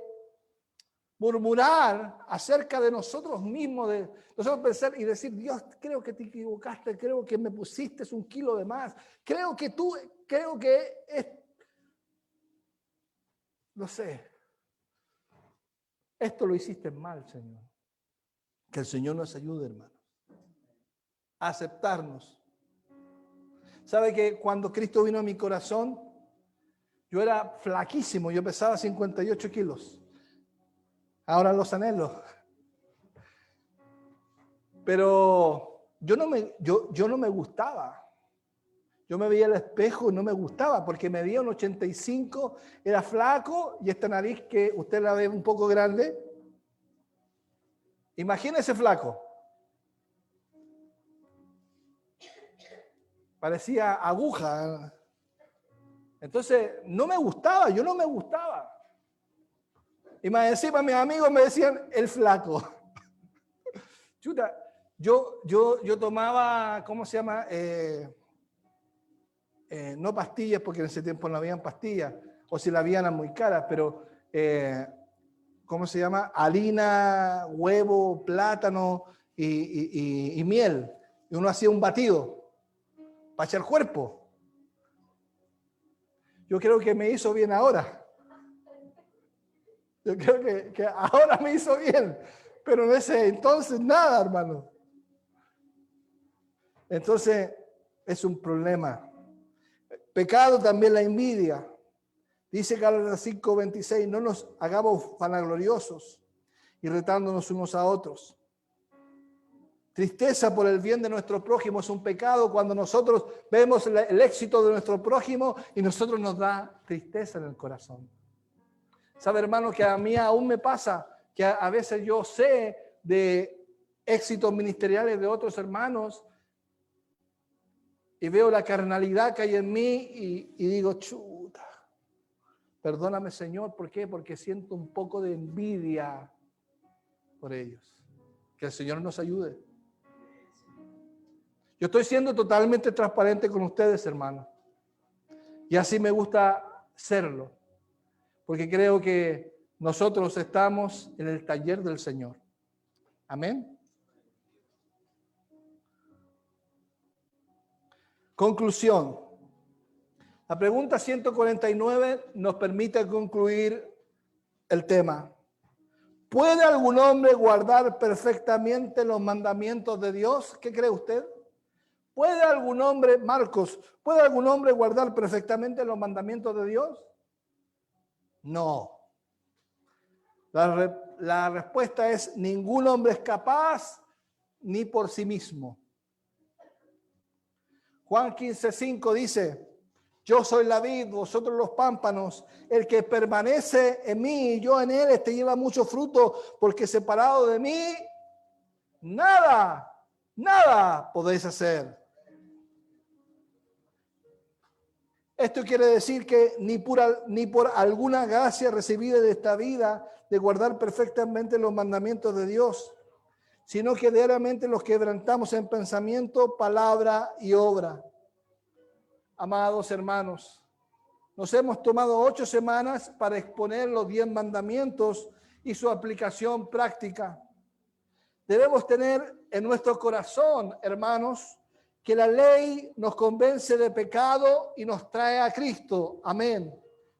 murmurar acerca de nosotros mismos, de nosotros pensar y decir, Dios, creo que te equivocaste, creo que me pusiste 1 kilo de más, creo que no sé, esto lo hiciste mal, Señor. Que el Señor nos ayude, hermanos, a aceptarnos. ¿Sabe que cuando Cristo vino a mi corazón, yo era flaquísimo, yo pesaba 58 kilos. Ahora los anhelo. Pero yo no me gustaba. Yo me veía al espejo y no me gustaba porque medía un 85, era flaco y esta nariz que usted la ve un poco grande. Imagínese flaco. Parecía aguja. Entonces, no me gustaba, yo no me gustaba. Y más encima mis amigos me decían, el flaco. Chuta, yo tomaba, ¿cómo se llama? No pastillas, porque en ese tiempo no habían pastillas, o si la habían eran muy caras, pero, ¿cómo se llama? Harina, huevo, plátano y miel. Y uno hacía un batido para echar cuerpo. Yo creo que me hizo bien ahora. Yo creo que ahora me hizo bien, pero en ese entonces nada, hermano. Entonces es un problema. Pecado también la envidia. Dice Gálatas 5:26, no nos hagamos vanagloriosos, irritándonos unos a otros. Tristeza por el bien de nuestro prójimo es un pecado cuando nosotros vemos el éxito de nuestro prójimo y nosotros nos da tristeza en el corazón. ¿Sabe, hermano, que a mí aún me pasa que a veces yo sé de éxitos ministeriales de otros hermanos y veo la carnalidad que hay en mí y digo, chuta, perdóname, Señor, ¿por qué? Porque siento un poco de envidia por ellos. Que el Señor nos ayude. Yo estoy siendo totalmente transparente con ustedes, hermanos. Y así me gusta serlo. Porque creo que nosotros estamos en el taller del Señor. Amén. Conclusión. La pregunta 149 nos permite concluir el tema. ¿Puede algún hombre guardar perfectamente los mandamientos de Dios? ¿Qué cree usted? ¿Puede algún hombre, Marcos, puede algún hombre guardar perfectamente los mandamientos de Dios? No. La respuesta es: ningún hombre es capaz ni por sí mismo. Juan 15:5 dice: yo soy la vid, vosotros los pámpanos. El que permanece en mí y yo en él, este lleva mucho fruto, porque separado de mí, nada podéis hacer. Esto quiere decir que ni por alguna gracia recibida de esta vida de guardar perfectamente los mandamientos de Dios, sino que diariamente los quebrantamos en pensamiento, palabra y obra. Amados hermanos, nos hemos tomado 8 semanas para exponer los 10 mandamientos y su aplicación práctica. Debemos tener en nuestro corazón, hermanos, que la ley nos convence de pecado y nos trae a Cristo. Amén.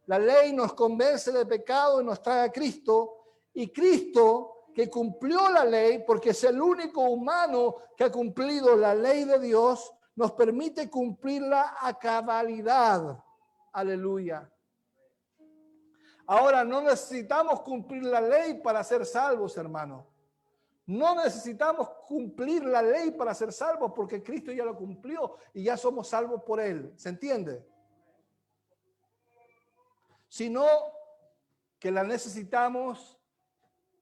La ley nos convence de pecado y nos trae a Cristo. Y Cristo que cumplió la ley, porque es el único humano que ha cumplido la ley de Dios, nos permite cumplirla a cabalidad. Aleluya. Ahora, no necesitamos cumplir la ley para ser salvos, hermano. No necesitamos cumplir la ley para ser salvos, porque Cristo ya lo cumplió y ya somos salvos por Él. ¿Se entiende? Sino que la necesitamos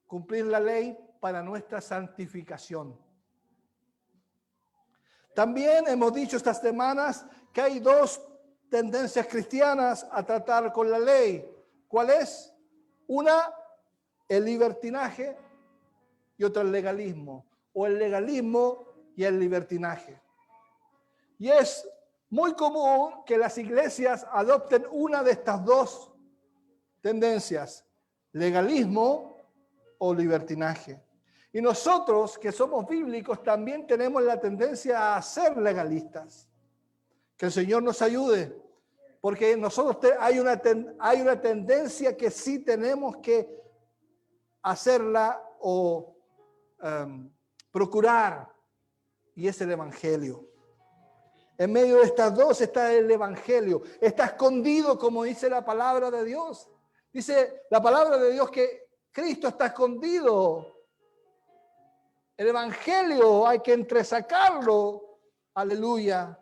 cumplir la ley para nuestra santificación. También hemos dicho estas semanas que hay dos tendencias cristianas a tratar con la ley. ¿Cuál es? Una, el libertinaje, y otra, el legalismo, o el legalismo y el libertinaje. Y es muy común que las iglesias adopten una de estas dos tendencias, legalismo o libertinaje. Y nosotros, que somos bíblicos, también tenemos la tendencia a ser legalistas. Que el Señor nos ayude, porque nosotros hay una tendencia que sí tenemos que hacerla o procurar, y es el evangelio. En medio de estas dos está el evangelio. Está escondido, como dice la palabra de Dios. Dice la palabra de Dios que Cristo está escondido. El evangelio hay que entresacarlo. Aleluya.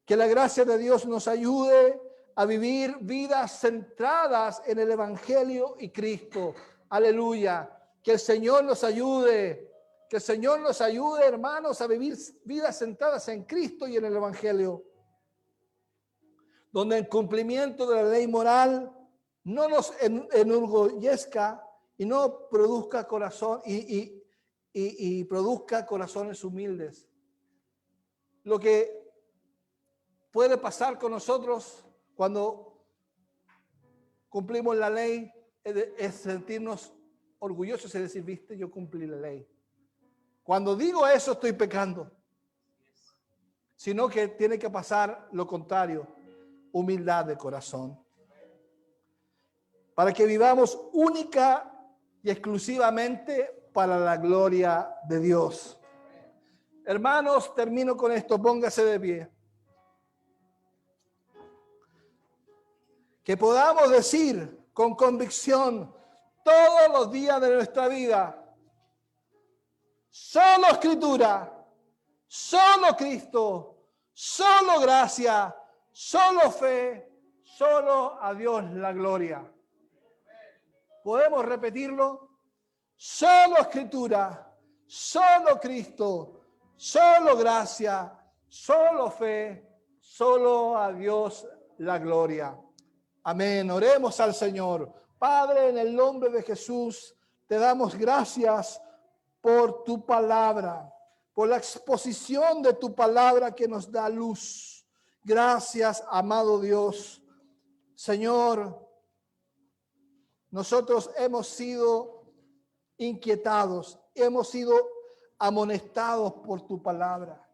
Que la gracia de Dios nos ayude a vivir vidas centradas en el evangelio y Cristo. Aleluya. Que el Señor nos ayude. Que el Señor nos ayude, hermanos, a vivir vidas centradas en Cristo y en el evangelio. Donde el cumplimiento de la ley moral no nos enorgullezca y no produzca corazón y produzca corazones humildes. Lo que puede pasar con nosotros cuando cumplimos la ley es sentirnos orgullosos y decir, viste, yo cumplí la ley. Cuando digo eso estoy pecando. Sino que tiene que pasar lo contrario, humildad de corazón. Para que vivamos única y exclusivamente para la gloria de Dios. Hermanos, termino con esto, póngase de pie. Que podamos decir con convicción todos los días de nuestra vida, solo Escritura, solo Cristo, solo gracia, solo fe, solo a Dios la gloria. ¿Podemos repetirlo? Solo Escritura, solo Cristo, solo gracia, solo fe, solo a Dios la gloria. Amén. Oremos al Señor. Padre, en el nombre de Jesús, te damos gracias por tu palabra, por la exposición de tu palabra que nos da luz. Gracias, amado Dios. Señor, nosotros hemos sido inquietados, hemos sido amonestados por tu palabra.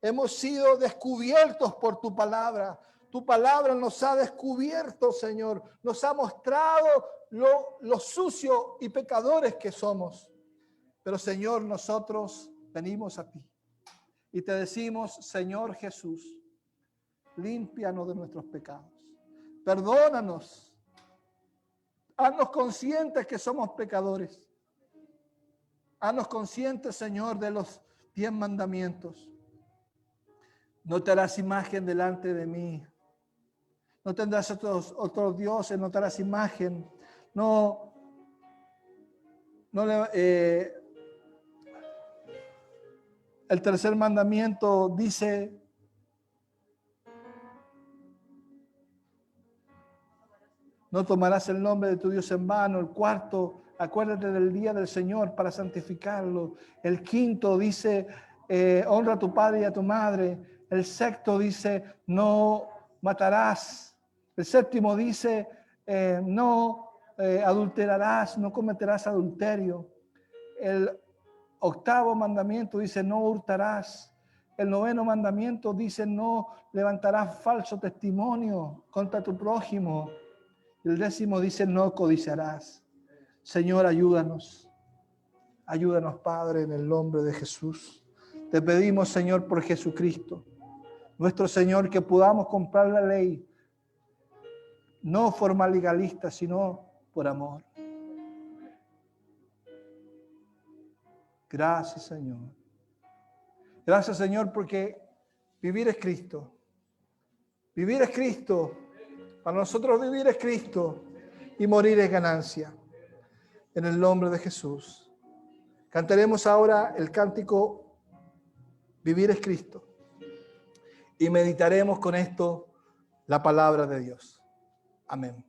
Hemos sido descubiertos por tu palabra. Tu palabra nos ha descubierto, Señor. Nos ha mostrado lo sucio y pecadores que somos. Pero, Señor, nosotros venimos a ti y te decimos, Señor Jesús, límpianos de nuestros pecados. Perdónanos. Haznos conscientes que somos pecadores. Haznos conscientes, Señor, de los 10 mandamientos. No te harás imagen delante de mí. No tendrás otros dioses, no te harás imagen. El tercer mandamiento dice, no tomarás el nombre de tu Dios en vano. El cuarto, acuérdate del día del Señor para santificarlo. El quinto dice, honra a tu padre y a tu madre. El sexto dice, no matarás. El séptimo dice, no adulterarás, no cometerás adulterio. El octavo mandamiento dice, no hurtarás. El noveno mandamiento dice, no levantarás falso testimonio contra tu prójimo. El 10º dice, no codiciarás. Señor, ayúdanos. Ayúdanos, Padre, en el nombre de Jesús. Te pedimos, Señor, por Jesucristo, nuestro Señor, que podamos comprar la ley, no forma legalista, sino por amor. Gracias, Señor. Gracias, Señor, porque vivir es Cristo. Vivir es Cristo. Para nosotros vivir es Cristo y morir es ganancia. En el nombre de Jesús. Cantaremos ahora el cántico Vivir es Cristo. Y meditaremos con esto la palabra de Dios. Amén.